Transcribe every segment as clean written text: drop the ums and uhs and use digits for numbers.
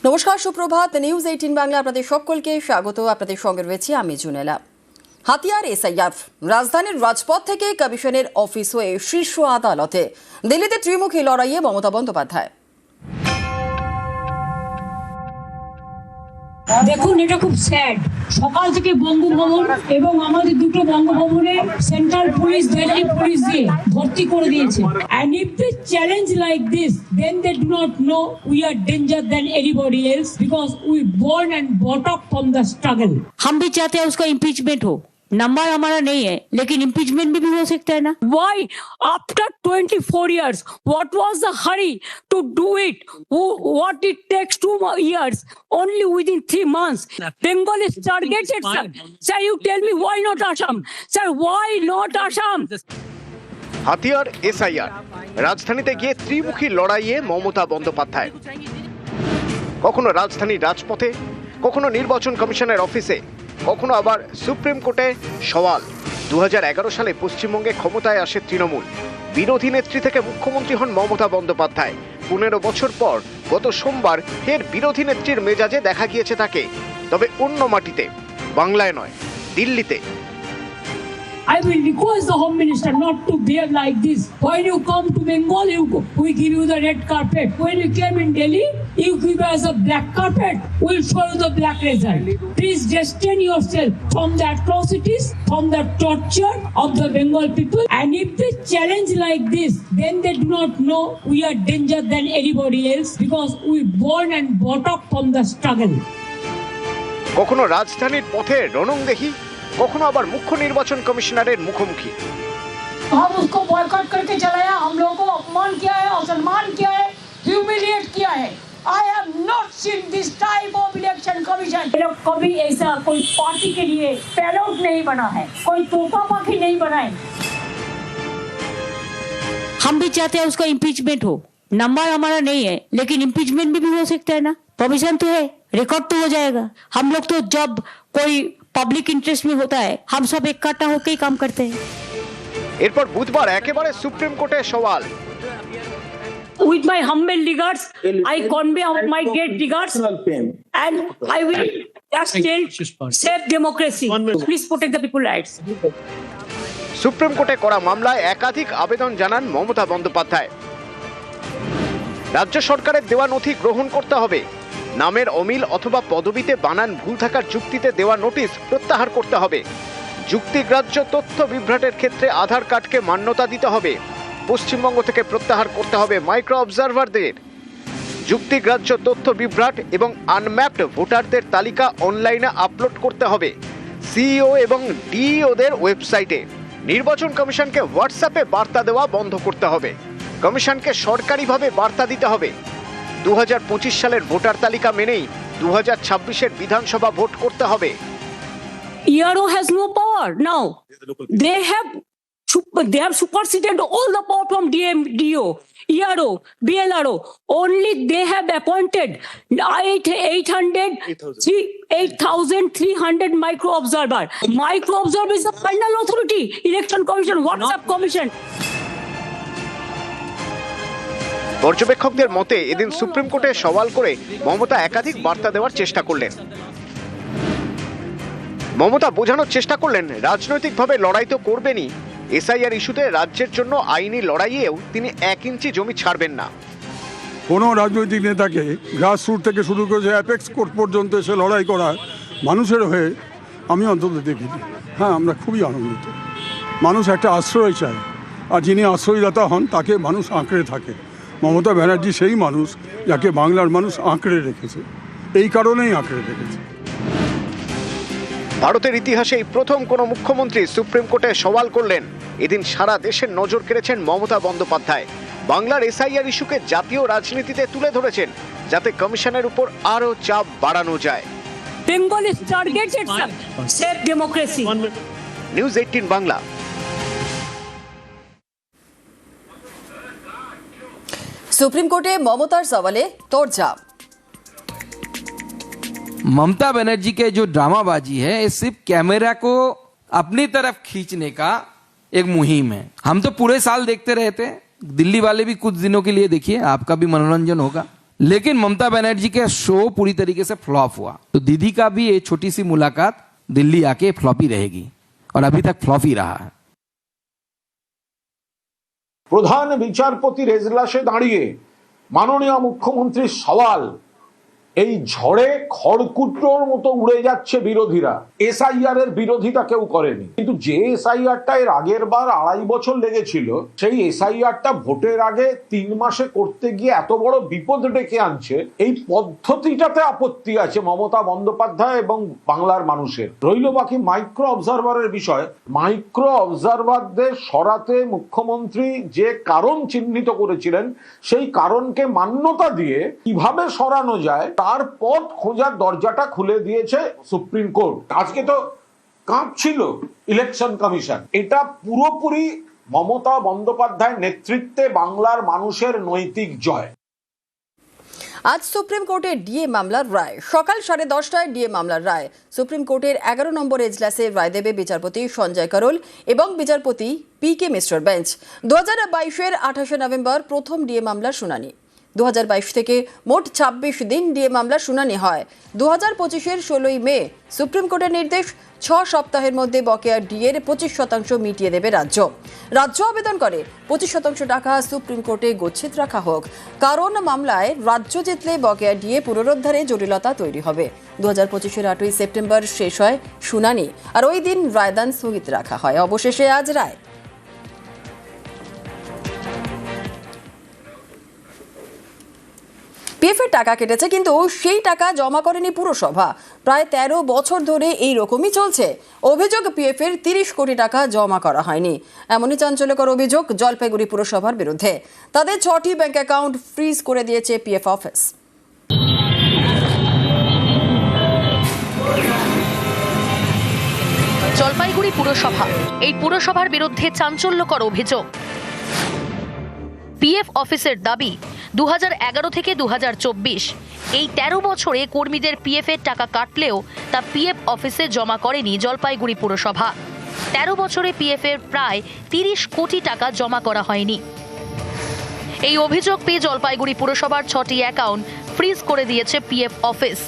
নমস্কার, সুপ্রভাত। নিউজ 18 বাংলা আপনাদের সকলকে স্বাগত। আপনাদের সঙ্গে রয়েছে আমি জুনেলা। হাতিয়ার এসআইআর রাজধানীর রাজপথ থেকে কমিশনের অফিস হয়ে শীর্ষ আদালতে, দিল্লিতে ত্রিমুখী লড়াইয়ে মমতা বন্দ্যোপাধ্যায়। দেখুন, এটা খুব স্যাড। সকাল থেকে বঙ্গভবন এবং আমাদের দুটো বঙ্গভবনে সেন্ট্রাল পুলিশ, দিল্লি পুলিশ দিয়ে ভর্তি করে দিয়েছে। And if they challenge like this, then they do not know we are danger than anybody else because we born and brought up from the struggle. हम भी चाहते हैं उसका इम्पीचमेंट हो। नंबर हमारा नहीं है, लेकिन इम्पीचमेंट भी हो सकता है ना। Why after 24 years? What was the hurry to do it? What it takes 2 years? Only within 3 months. Bengal is targeted. Sir, you tell me why not Assam? Sir, why not Assam? হাতিয়ার SIR রাজধানীতে গিয়ে ত্রিমুখী লড়াইয়ে মমতা বন্দ্যোপাধ্যায়। কখনো রাজধানীর রাজপথে, কখনো নির্বাচন কমিশনের অফিসে, কখনো আবার সুপ্রিম কোর্টে সওয়াল। 2011 সালে পশ্চিমবঙ্গে ক্ষমতায় আসে তৃণমূল। বিরোধী নেত্রী থেকে মুখ্যমন্ত্রী হন মমতা বন্দ্যোপাধ্যায়। 15 বছর পর গত সোমবার ফের বিরোধী নেত্রীর মেজাজে দেখা গিয়েছে তাকে, তবে অন্য মাটিতে, বাংলায় নয়, দিল্লিতে। I will request the Home Minister not to behave like this. When you come to Bengal, we give you the red carpet. When you came in Delhi, you give us a black carpet. We'll show you the black result. Please restrain yourself from the atrocities, from the torture of the Bengal people. And if they challenge like this, then they do not know we are danger than anybody else because we born and brought up from the struggle. কখনো রাজধানীর পথে রণংদেহী, কখনো আবার মুখ্য নির্বাচন কমিশনারের মুখোমুখি। हम उसको बॉयकॉट करके चलाया, हम लोगों को अपमान किया है, असम्मान किया है, ह्यूमिलिएट किया है। I have not seen this type of election commission. कभी ऐसा कोई पार्टी के लिए पैरोट नहीं बना है, कोई तोता पाखी नहीं बना है। हम भी चाहते हैं उसका इम्पीचमेंट हो। नंबर हमारा नहीं है, लेकिन इम्पीचमेंट भी हो सकता है ना। प्रोविजन तो है, रिकॉर्ड तो हो जाएगा। हम लोग तो जब कोई पब्लिक इंटरेस्ट में होता है, हम सब इकट्ठा होकर ही काम करते हैं। এরপর বুধবার একেবারে সুপ্রিম কোর্টে সওয়াল। With my humble regards, I convey my great regards, and I will just tell, save democracy. Please protect the people's rights. Supreme কোর্টে করা মামলায় একাধিক আবেদন জানান মমতা বন্দ্যোপাধ্যায়। রাজ্য সরকারের দেওয়া নথি গ্রহণ করতে হবে, নামের অমিল অথবা পদবিতে বানান ভুল থাকার যুক্তিতে দেওয়া নোটিশ প্রত্যাহার করতে হবে, যুক্তিগ্রাহ্য তথ্য বিভ্রাটের ক্ষেত্রে আধার কার্ডকে মান্যতা দিতে হবে, পশ্চিমবঙ্গ থেকে প্রত্যাহার করতে হবে মাইক্রো অবজারভারদের, যুক্তিগ্রাহ্য তথ্য বিভ্রাট এবং আনম্যাপড ভোটারদের তালিকা অনলাইনে আপলোড করতে হবে সিইও এবং ডিইওদের ওয়েবসাইটে, নির্বাচন কমিশনকে হোয়াটসঅ্যাপে বার্তা দেওয়া বন্ধ করতে হবে, কমিশনকে সরকারিভাবে বার্তা দিতে হবে, 2025 সালের ভোটার তালিকা মেনেই 2026-এর বিধানসভা ভোট করতে হবে। ERO has no power now. They have superseded all the power from DO, ERO, BLRO. Only they have appointed 8,300 micro observer. Micro observer is the final authority. Election Commission, WhatsApp Commission. পর্যবেক্ষকদের মতে এদিন supreme কোর্টে সওয়াল করে মমতা একাধিক বার্তা দেওয়ার চেষ্টা করলেন। মমতা বোঝানোর চেষ্টা করলেন রাজনৈতিকভাবে লড়াই তো করবেনই, এসআইআর ইস্যুতে রাজ্যের জন্য আইনি লড়াইয়েও তিনি 1 ইঞ্চি জমি ছাড়বেন না। কোনো রাজনৈতিক নেতাকে গ্রাসরুট থেকে শুরু করে অ্যাপেক্স কোর্ট পর্যন্ত এসে লড়াই করা মানুষের হয়ে আমি অন্তত দেখিনি। হ্যাঁ, আমরা খুবই আনন্দিত। মানুষ একটা আশ্রয় চায়, আর যিনি আশ্রয়দাতা হন তাকে মানুষ আঁকড়ে থাকে। মমতা ব্যানার্জি সেই মানুষ যাকে বাংলার মানুষ আঁকড়ে রেখেছে, এই কারণেই আঁকড়ে রেখেছে। ভারতের ইতিহাসে এই প্রথম কোনো মুখ্যমন্ত্রী সুপ্রিম কোর্টে সওয়াল করলেন। এদিন সারা দেশের নজর কেড়েছেন মমতা বন্দ্যোপাধ্যায়। বাংলার এসআইআর ইস্যুকে জাতীয় রাজনীতিতে তুলে ধরেছেন, যাতে কমিশনের উপর আরও চাপ বাড়ানো যায়। Bengal is targeted, sir. Save democracy. News 18 Bangla. Supreme কোর্টে মমতার সওয়ালে তোড়জোড়। ममता बनर्जी के जो ड्रामाबाजी है ये सिर्फ कैमरा को अपनी तरफ खींचने का एक मुहिम है। हम तो पूरे साल देखते रहते हैं, दिल्ली वाले भी कुछ दिनों के लिए देखिए, आपका भी मनोरंजन होगा। लेकिन ममता बनर्जी का शो पूरी तरीके से फ्लॉप हुआ। तो दीदी का भी ये छोटी सी मुलाकात दिल्ली आके फ्लॉप ही रहेगी और अभी तक फ्लॉप ही रहा है। প্রধান বিচারপতির এজলাসে দাঁড়িয়ে মাননীয় মুখ্যমন্ত্রীর সওয়াল, এই ঝড়ে খড়কুটোর মতো উড়ে যাচ্ছে বিরোধীরা। এসআইআর এর বিরোধিতা কেউ করেনি, কিন্তু যে এসআইআরটা এর আগের বার 2.5 বছর লেগেছিল, সেই এসআইআরটা ভোটের আগে 3 মাসে করতে গিয়ে এত বড় বিপদ ডেকে আনছে, এই পদ্ধতিটাতে আপত্তি আছে মমতা বন্দ্যোপাধ্যায় এবং বাংলার মানুষের। রইল বাকি মাইক্রো অবজারভারের বিষয়। মাইক্রো অবজারভারদের সরাতে মুখ্যমন্ত্রী যে কারণ চিহ্নিত করেছিলেন, সেই কারণকে মান্যতা দিয়ে কিভাবে সরানো যায় তার পথ খোঁজার দরজাটা খুলে দিয়েছে সুপ্রিম কোর্ট। আজকে তো কাঁপছিল ইলেকশন কমিশন। এটা পুরোপুরি মমতা বন্দ্যোপাধ্যায়ের নেতৃত্বে বাংলার মানুষের নৈতিক জয়। আজ সুপ্রিম কোর্টের ডিএ মামলার রায়। সকাল 10:30টায় ডিএ মামলার রায়। সুপ্রিম কোর্টের 11 নম্বর এজলাসে রায় দেবে বিচারপতি সঞ্জয় করল এবং বিচারপতি PK মিশ্রর বেঞ্চ। 2022-এর 28শে নভেম্বর প্রথম ডিএ মামলার শুনানি। 2022 থেকে মোট 26 দিন ডিএ মামলার শুনানি হয়। 2025-এর 16ই মে সুপ্রিম কোর্টের নির্দেশ, 6 সপ্তাহের মধ্যে বকেয়া ডিএর 25% মিটিয়ে দেবে রাজ্য। রাজ্য আবেদন করে 25% টাকা সুপ্রিম কোর্টে গচ্ছিত রাখা হোক, কারণ মামলায় রাজ্য জিতলে বকেয়া ডিএ পুনরুদ্ধারে জটিলতা তৈরি হবে। 2025-এর 8ই সেপ্টেম্বর শেষ হয় শুনানি, আর ওই দিন রায়দান স্থগিত রাখা হয়। অবশেষে আজ রায়। পিএফের টাকা কেটেছে, কিন্তু সেই টাকা জমা করেনি পুরসভা। প্রায় 13 বছর ধরে এই রকমই চলছে। অভিযোগ, পিএফের 30 কোটি টাকা জমা করা হয়নি। এমনই চাঞ্চল্যকর অভিযোগ জলপাইগুড়ি পুরসভার বিরুদ্ধে। তাদের 6টি ব্যাংক অ্যাকাউন্ট ফ্রিজ করে দিয়েছে পিএফ অফিস। জলপাইগুড়ি পুরসভা, এই পুরসভার বিরুদ্ধে চাঞ্চল্যকর অভিযোগ। পিএফ অফিসের দাবি, 2011 থেকে 2024 এই 13 বছরে কর্মীদের পিএফ এর টাকা কাটলেও তা পিএফ অফিসে জমা করেনি জলপাইগুড়ি পুরসভা। 13 বছরে পিএফ এর প্রায় 30 কোটি টাকা জমা করা হয়নি। এই অভিযোগ পেয়ে জলপাইগুড়ি পুরসভার 6টি অ্যাকাউন্ট ফ্রিজ করে দিয়েছে পিএফ অফিস।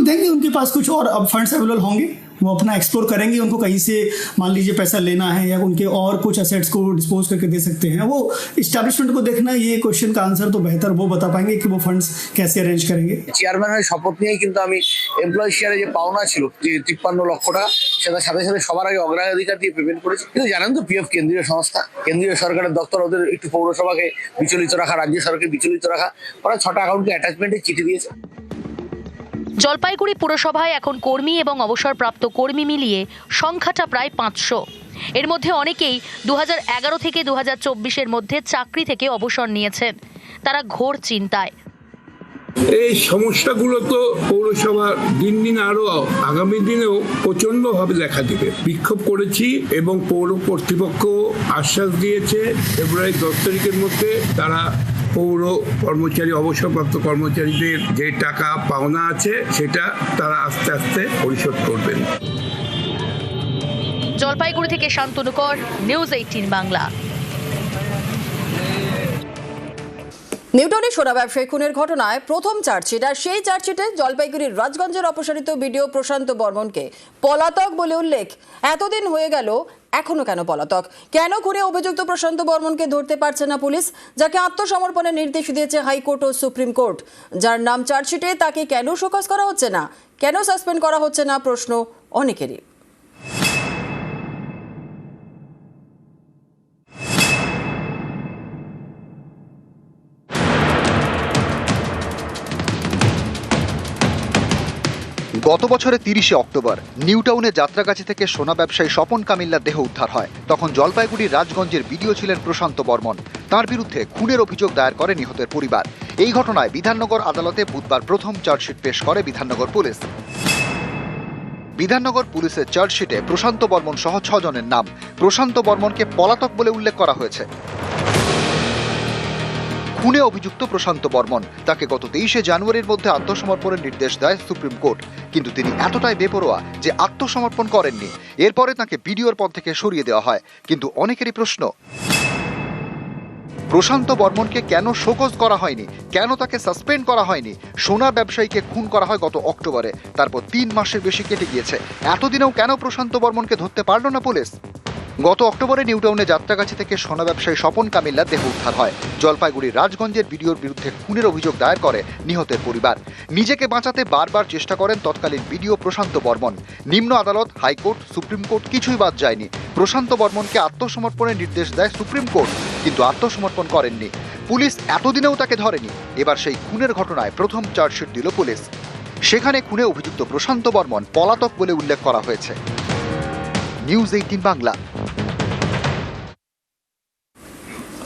देंगे उनके पास कुछ और अब फंड्स अवेलेबल होंगे, वो अपना एक्सप्लोर करेंगे। उनको कहीं से मान लीजिए पैसा लेना है या उनके और कुछ एसेट्स को डिस्पोज करके दे सकते हैं। वो इस्टेब्लिशमेंट को देखना, ये क्वेश्चन का आंसर तो बेहतर वो बता पाएंगे कि वो फंड्स कैसे अरेंज करेंगे। চেয়ারম্যান হয়ে শপথ নিয়ে কিন্তু আমি এমপ্লয়ি শেয়ারে যে পাওনা ছিল যে 53 লক্ষ টাকা, সেটা সাথে সাথে সবার আগে অগ্রাধিকার দিয়ে পেমেন্ট করেছি। কিন্তু জানেন তো পিএফ কেন্দ্রীয় সংস্থা, কেন্দ্রীয় সরকারের দপ্তর, ওদের একটু পৌরসভাকে বিচলিত রাখা, রাজ্য সরকারকে বিচলিত রাখা, ওরা 6টা অ্যাকাউন্টকে অ্যাটাচমেন্টে চিঠি দিয়েছে। জলপাইগুড়ি পুরসভায় এখন কর্মী এবং অবসরপ্রাপ্ত কর্মী মিলিয়ে সংখ্যাটা প্রায় 500। এর মধ্যে অনেকেই 2011 থেকে 2024-এর মধ্যে চাকরি থেকে অবসর নিয়েছেন। তারা ঘোর চিন্তায়। এই সমস্যাগুলো তো পৌরসভা দিন দিন আরো আগামী দিনেও প্রচন্ড ভাবে দেখা দিবে। বিক্ষোভ করেছি এবং পৌর কর্তৃপক্ষ আশ্বাস দিয়েছে ফেব্রুয়ারি 10 তারিখের মধ্যে তারা পৌর কর্মচারী, অবসরপ্রাপ্ত কর্মচারীদের যে টাকা পাওনা আছে সেটা তারা আস্তে আস্তে পরিশোধ করবেন। জলপাইগুড়ি থেকে শান্তনু কর, নিউজ 18 বাংলা। নিউটনে সোনা ব্যবসায়ী খুনের ঘটনায় প্রথম চার্জশিট, আর সেই চার্জশিটে জলপাইগুড়ির রাজগঞ্জের অপসারিত বিডিও প্রশান্ত বর্মনকে পলাতক বলে উল্লেখ। এতদিন হয়ে গেল, এখনো কেন পলাতক? কেন খুনে অভিযুক্ত প্রশান্ত বর্মনকে ধরতে পারছে না পুলিশ, যাকে আত্মসমর্পণের নির্দেশ দিয়েছে হাইকোর্ট ও সুপ্রিম কোর্ট? যার নাম চার্জশিটে, তাকে কেন শোকজ করা হচ্ছে না, কেন সাসপেন্ড করা হচ্ছে না, প্রশ্ন অনেকেরই। গত বছরের 30শে অক্টোবর নিউটাউনে যাত্রাগাছি থেকে সোনা ব্যবসায়ী স্বপন কামিল্লার দেহ উদ্ধার হয়। তখন জলপাইগুড়ির রাজগঞ্জের বিডিও ছিলেন প্রশান্ত বর্মন। তার বিরুদ্ধে খুনের অভিযোগ দায়ের করে নিহতের পরিবার। এই ঘটনায় বিধাননগর আদালতে বুধবার প্রথম চার্জশিট পেশ করে বিধাননগর পুলিশ। বিধাননগর পুলিশের চার্জশিটে প্রশান্ত বর্মন সহ 6 জনের নাম। প্রশান্ত বর্মনকে পলাতক বলে উল্লেখ করা হয়েছে। খুনে অভিযুক্ত প্রশান্ত বর্মন, তাকে গত 23শে জানুয়ারির মধ্যে আত্মসমর্পণের নির্দেশ দেয় সুপ্রিম কোর্ট। কিন্তু তিনি এতটাই বেপরোয়া যে আত্মসমর্পণ করেননি। এরপরে তাকে বিডিওর পদ থেকে সরিয়ে দেওয়া হয়। কিন্তু অনেকেরই প্রশ্ন, প্রশান্ত বর্মনকে কেন শোকজ করা হয়নি, কেন তাকে সাসপেন্ড করা হয়নি? সোনা ব্যবসায়ীকে খুন করা হয় গত অক্টোবরে, তারপর 3 মাসের বেশি কেটে গিয়েছে। এতদিনেও কেন প্রশান্ত বর্মনকে ধরতে পারল না পুলিশ? গত অক্টোবরে নিউটাউনে যাত্রাগাছি থেকে সোনা ব্যবসায়ী স্বপন কামিল্লার দেহ উদ্ধার হয়। জলপাইগুড়ির রাজগঞ্জের বিডিওর বিরুদ্ধে খুনের অভিযোগ দায়ের করে নিহতের পরিবার। নিজেকে বাঁচাতে বারবার চেষ্টা করেন তৎকালীন বিডিও প্রশান্ত বর্মন। নিম্ন আদালত, হাইকোর্ট, সুপ্রিম কোর্ট কিছুই বাদ যায়নি। প্রশান্ত বর্মনকে আত্মসমর্পণের নির্দেশ দেয় সুপ্রিম কোর্ট, কিন্তু আত্মসমর্পণ করেননি পুলিশ। এতদিনেও তাকে ধরেনি। এবার সেই খুনের ঘটনায় প্রথম চার্জশিট দিল পুলিশ। সেখানে খুনে অভিযুক্ত প্রশান্ত বর্মন পলাতক বলে উল্লেখ করা হয়েছে। নিউজ 18 বাংলা।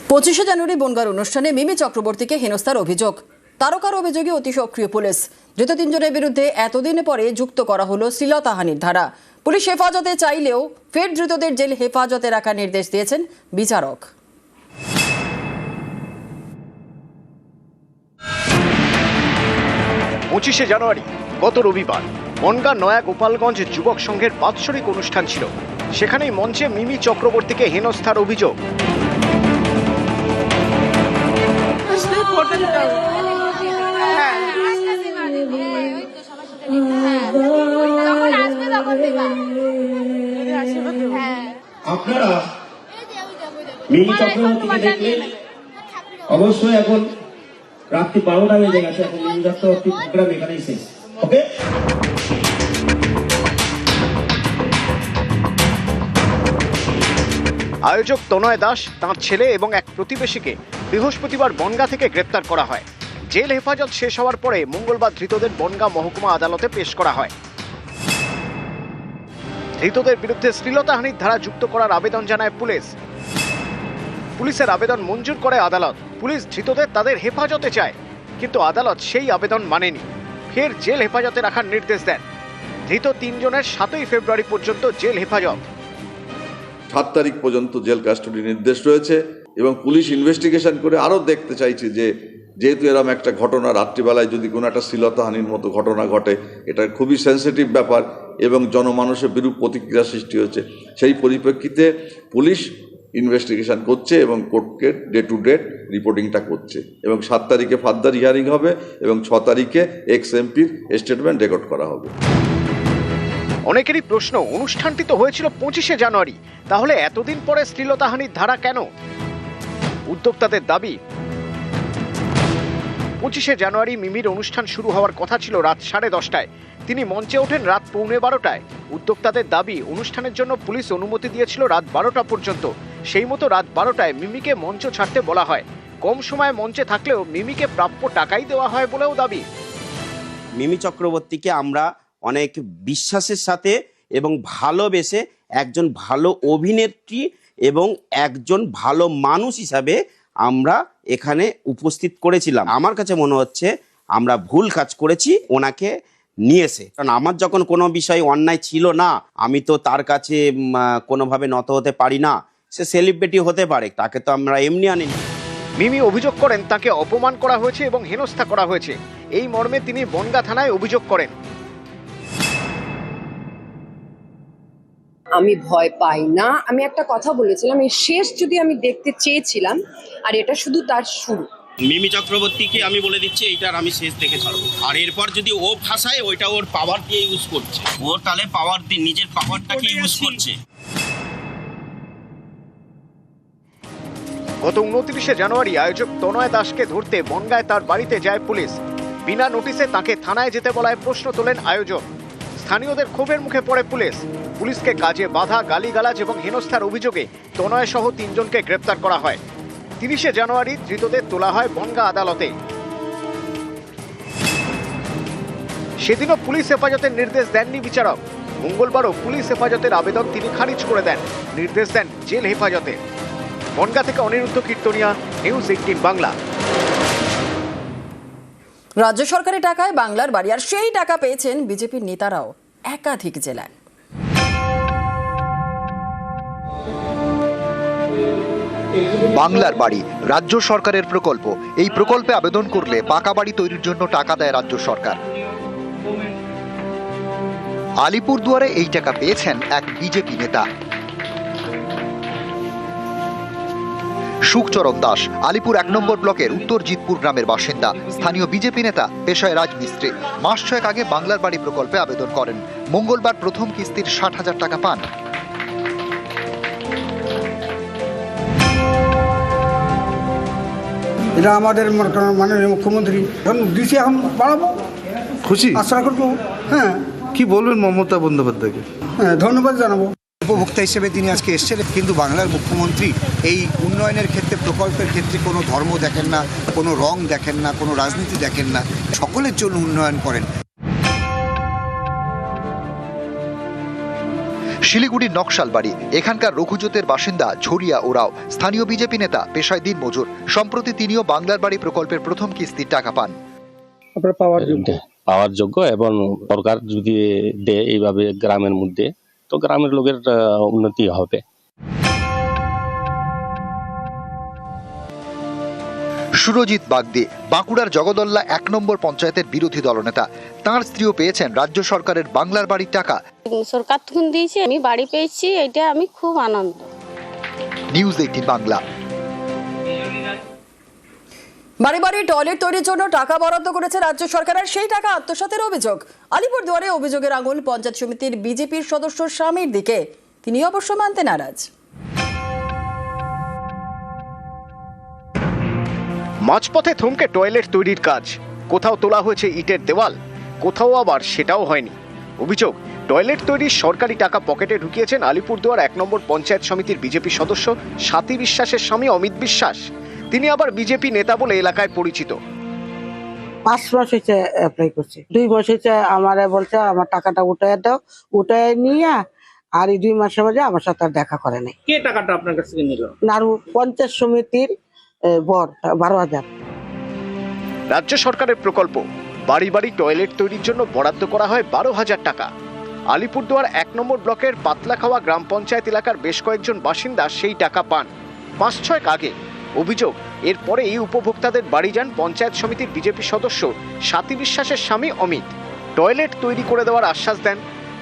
25শে জানুয়ারি বনগাঁর অনুষ্ঠানে মিমি চক্রবর্তীকে হেনস্থার অভিযোগ। তারকার অভিযোগে অতি সক্রিয় পুলিশ। ধৃত 3 জনের বিরুদ্ধে এতদিন পরে যুক্ত করা হলো শ্লীলতাহানির ধারা। পুলিশ হেফাজতে চাইলেও ফের ধৃতদের জেল হেফাজতে রাখার নির্দেশ দিয়েছেন বিচারক। 25শে জানুয়ারি গত রবিবার বনগাঁ নয়া গোপালগঞ্জ যুবক সংঘের বাৎসরিক অনুষ্ঠান ছিল। সেখানেই মঞ্চে মিমি চক্রবর্তীকে হেনস্থার অভিযোগ। আপনারা মিমি চক্রবর্তীকে দেখলে অবশ্যই এখন রাত্রি 12টা বেজে গেছে, এখন মিমি চক্রবর্তী প্রোগ্রাম এখানেই শেষ। ওকে, আয়োজক তনয় দাস, তাঁর ছেলে এবং এক প্রতিবেশীকে বৃহস্পতিবার বনগাঁ থেকে গ্রেপ্তার করা হয়। জেল হেফাজত শেষ হওয়ার পরে মঙ্গলবার ধৃতদের বনগাঁ মহকুমা আদালতে পেশ করা হয়। ধৃতদের বিরুদ্ধে শ্লীলতাহানির ধারা যুক্ত করার আবেদন জানায় পুলিশ। পুলিশের আবেদন মঞ্জুর করে আদালত। পুলিশ ধৃতদের তাদের হেফাজতে চায়, কিন্তু আদালত সেই আবেদন মানেনি। ফের জেল হেফাজতে রাখার নির্দেশ দেন। ধৃত 3 জনের 7ই ফেব্রুয়ারি পর্যন্ত জেল হেফাজত। 7 তারিখ পর্যন্ত জেল কাস্টডি নির্দেশ রয়েছে এবং পুলিশ ইনভেস্টিগেশন করে আরও দেখতে চাইছে যে যেহেতু এরকম একটা ঘটনা রাত্রিবেলায় যদি কোনো একটা শ্লীলতাহানির মতো ঘটনা ঘটে, এটা খুবই সেন্সিটিভ ব্যাপার এবং জনমানুষের বিরূপ প্রতিক্রিয়া সৃষ্টি হচ্ছে। সেই পরিপ্রেক্ষিতে পুলিশ ইনভেস্টিগেশন করছে এবং কোর্টকে ডে টু ডে রিপোর্টিংটা করছে এবং 7 তারিখে ফার্দার হিয়ারিং হবে এবং 6 তারিখে এক্স এমপির স্টেটমেন্ট রেকর্ড করা হবে। অনেকেরই প্রশ্ন, অনুষ্ঠানটি তো হয়েছিল 25শে জানুয়ারি, তাহলে এতদিন পরে শ্লীলতাহানির ধারা কেন? উদ্যোক্তাদের দাবি, 25শে জানুয়ারি মিমির অনুষ্ঠান শুরু হওয়ার কথা ছিল রাত 10:30টায়। তিনি মঞ্চে ওঠেন রাত 11:15টায়। উদ্যোক্তাদের দাবি, অনুষ্ঠানের জন্য পুলিশ অনুমতি দিয়েছিল রাত 12টা পর্যন্ত। সেই মতো রাত 12টায় মিমিকে মঞ্চ ছাড়তে বলা হয়। কম সময়ে মঞ্চে থাকলেও মিমিকে প্রাপ্য টাকাই দেওয়া হয় বলেও দাবি। মিমি চক্রবর্তীকে আমরা অনেক বিশ্বাসের সাথে এবং ভালোবেসে একজন ভালো অভিনেত্রী এবং একজন ভালো মানুষ হিসাবে আমরা এখানে উপস্থিত করেছিলাম। আমার কাছে মনে হচ্ছে আমরা ভুল কাজ করেছি ওনাকে নিয়ে এসে, কারণ আমার যখন কোনো বিষয় অন্যায় ছিল না, আমি তো তার কাছে কোনোভাবে নত হতে পারি না। সে সেলিব্রিটি হতে পারে, তাকে তো আমরা এমনি আনিনি। মিমি অভিযোগ করেন তাকে অপমান করা হয়েছে এবং হেনস্থা করা হয়েছে। এই মর্মে তিনি বনগাঁ থানায় অভিযোগ করেন। আমি ভয় পাই না। আমি একটা কথা বলেছিলাম, এই শেষ যদি আমি দেখতে চেয়েছিলাম, আর এটা শুধু তার শুরু। মিমি চক্রবর্তীকে আমি বলে দিচ্ছি এইটার আমি শেষ দেখে ছাড়বো। আর এরপর যদি ও ভাষায় ওইটা ওর পাওয়ার দিয়ে ইউজ করছে, ও তাহলে পাওয়ার দিয়ে নিজের পাওয়ারটাকে ইউজ করছে। গত 29শে জানুয়ারি আয়োজক তনয় দাসকে ধরতে বনগাঁয় তার বাড়িতে যায় পুলিশ। বিনা নোটিশে তাকে থানায় যেতে বলায় প্রশ্ন তোলেন আয়োজক। স্থানীয়দের ক্ষোভের মুখে পড়ে পুলিশ। পুলিশকে কাজে বাধা, গালিগালাজ এবং হেনস্থার অভিযোগে তনয় সহ 3 জনকে গ্রেপ্তার করা হয়। 30শে জানুয়ারি ধৃতদের তোলা হয় বনগাঁ আদালতে। সেদিনও পুলিশ হেফাজতের নির্দেশ দেননি বিচারক। মঙ্গলবারও পুলিশ হেফাজতের আবেদন তিনি খারিজ করে দেন, নির্দেশ দেন জেল হেফাজতে। বনগাঁ থেকে অনিরুদ্ধ কীর্তনিয়া, নিউজ 18 বাংলা। রাজ্য সরকারের টাকায় বাংলার বাড়ি, আর সেই টাকা পেয়েছেন বিজেপির নেতারাও একাধিক জেলায়। বাংলার বাড়ি রাজ্য সরকারের প্রকল্প। এই প্রকল্পে আবেদন করলে পাকা বাড়ি তৈরির জন্য টাকা দেয় রাজ্য সরকার। আলিপুরদুয়ারে এই টাকা পেয়েছেন এক বিজেপি নেতা। সুখচরণ দাস আলিপুর 1 নম্বর ব্লকের উত্তর জিতপুর গ্রামের বাসিন্দা। স্থানীয় বিজেপি নেতা, পেশায় রাজমিস্ত্রি। মাস 6 আগে বাংলার বাড়ি প্রকল্পে আবেদন করেন। মঙ্গলবার প্রথম কিস্তির 60,000 টাকা পান। এটা আমাদের মাননীয় মুখ্যমন্ত্রী এখন দিচ্ছে, এখন বাড়াবো, খুশি আশা করবো। হ্যাঁ, কি বলবেন মমতা বন্দ্যোপাধ্যায়কে? হ্যাঁ, ধন্যবাদ জানাবো। উপভোক্তা হিসেবে তিনি আজকে এসেছিলেন, কিন্তু বাংলার মুখ্যমন্ত্রী এই উন্নয়নের ক্ষেত্রে, প্রকল্পের ক্ষেত্রে কোনো ধর্ম দেখেন না, কোনো রং দেখেন না, কোনো রাজনীতি দেখেন না, সকলের জন্য উন্নয়ন করেন। শিলিগুড়ির নকশালবাড়ি, এখানকার রঘুজোতের বাসিন্দা ঝরিয়া ওরাও স্থানীয় বিজেপি নেতা, পেশায় দিনমজুর। সম্প্রতি তিনিও বাংলার বাড়ি প্রকল্পের প্রথম কিস্তির টাকা পান। পাওয়ার যোগ্য এবং সরকার যদি দেয় এইভাবে গ্রামের মধ্যে, তো গ্রামের লোকের উন্নতি হবে। সুরজিৎ বাগদি বাঁকুড়ার জগদল্লা 1 নম্বর পঞ্চায়েতের বিরোধী দলনেতা। তার স্ত্রীও পেয়েছেন রাজ্য সরকারের বাংলার বাড়ির টাকা। সরকার তখন দিয়েছে, আমি বাড়ি পেয়েছি, এটা আমি খুব আনন্দ। নিউজ 18 বাংলা। বাড়ি বাড়ি টয়লেট তৈরির জন্য টাকা বরাদ্দ করেছে রাজ্য সরকার, আর সেই টাকা আত্মসাতের অভিযোগ। আলিপুরদুয়ারে অভিযোগের আঙুল পঞ্চায়েত সমিতির বিজেপির সদস্য স্বামীর দিকে। তিনি অবশ্য মানতে নারাজ। মাঝপথে থমকে টয়লেট তৈরির কাজ। কোথাও তোলা হয়েছে ইটের দেওয়াল, কোথাও আবার সেটাও হয়নি। অভিযোগ, টয়লেট তৈরির সরকারি টাকা পকেটে ঢুকিয়েছেন আলিপুরদুয়ার 1 নম্বর পঞ্চায়েত সমিতির বিজেপি সদস্য স্বাতী বিশ্বাসের স্বামী অমিত বিশ্বাস। তিনি আবার বিজেপি নেতা বলে এলাকায় পরিচিত। 5 মাস হয়েছে অ্যাপ্লাই করছে, 2 মাস হয়েছে আমার বলছে আমার টাকাটা উঠায় দাও, উঠায় নিয়ে আর এই 2 মাসের মধ্যে আমার সাথে আর দেখা করে নাই। কে টাকাটা আপনার কাছ থেকে নিল? নারু পঞ্চায়েত সমিতির বর 12,000। রাজ্য সরকারের প্রকল্প বাড়ি বাড়ি টয়লেট তৈরির জন্য বরাদ্দ করা হয় 12,000 টাকা। আলিপুরদুয়ার 1 নম্বর ব্লকের পাতলাখাওয়া গ্রাম পঞ্চায়েত এলাকার বেশ কয়েকজন বাসিন্দা সেই টাকা পান 5-6 আগে। অভিযোগ, এরপরে এই উপভোক্তাদের বাড়ি যান পঞ্চায়েত সমিতির বিজেপি সদস্য স্বাতী বিশ্বাসের স্বামী অমিত। টয়লেট তৈরি করে দেওয়ার আশ্বাস দেন।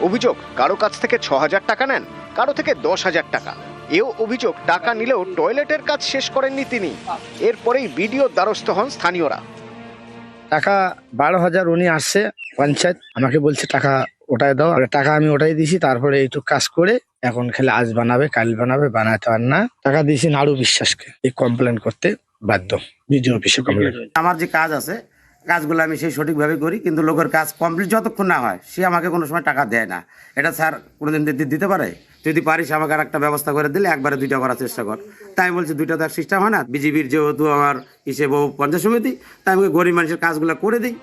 অভিযোগ, কারো কাছ থেকে 6,000 টাকা নেন, কারো থেকে 10,000 টাকা। এও অভিযোগ, টাকা নিলেও টয়লেটের কাজ শেষ করেননি তিনি। এরপরেই বিডিওর দ্বারস্থ হন স্থানীয়রা। টাকা 12,000 উনি আসছে পঞ্চায়েত, আমাকে বলছে টাকা ওটাই দাও। টাকা আমি ওটাই দিছি, তারপরে একটু কাজ করে এখন খেলে আজ বানাবে, কাল বানাবে, বানাতে পার না। টাকা দিয়েছি নাড়ু বিশ্বাসকে, এই কমপ্লেন করতে বাধ্য, বিডিও অফিসে কমপ্লেন। আমার যে কাজ আছে, কাজগুলো আমি সেই সঠিকভাবে করি, কিন্তু লোকের কাজ কমপ্লিট যতক্ষণ না হয় সে আমাকে কোনো সময় টাকা দেয় না। এটা স্যার কোনোদিন দিতে পারে? যদি পারিস আমাকে আর একটা ব্যবস্থা করে দিলে একবারে 2টা করার চেষ্টা কর। তাই আমি বলছি 2টা তার সিস্টেম হয় না। বিজেপির যেহেতু আমার হিসেবে পঞ্চায়েত সমিতি, তাই আমাকে গরিব মানুষের কাজগুলো করে দিই।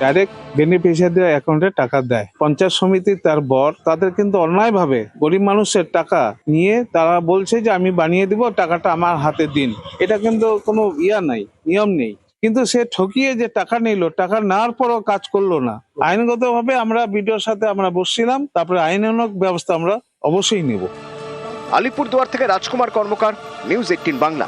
ডাইরেক্ট বেনিফিশিয়ারিদের অ্যাকাউন্টে টাকা দেয় পঞ্চায়েত সমিতি, তার বর। তাদের কিন্তু অন্যায়ভাবে গরিব মানুষের টাকা নিয়ে তারা বলছে যে আমি বানিয়ে দিব, টাকাটা আমার হাতে দিন। এটা কিন্তু কোনো নাই, নিয়ম নেই। কিন্তু সে ঠকিয়ে যে টাকা নিল, টাকা নেওয়ার পরও কাজ করলো না। আইনগতভাবে আমরা বিডিওর সাথে আমরা বসছিলাম, তারপরে আইনানুগ ব্যবস্থা আমরা অবশ্যই নেব। আলিপুরদুয়ার থেকে রাজকুমার কর্মকার, নিউজ 18 বাংলা।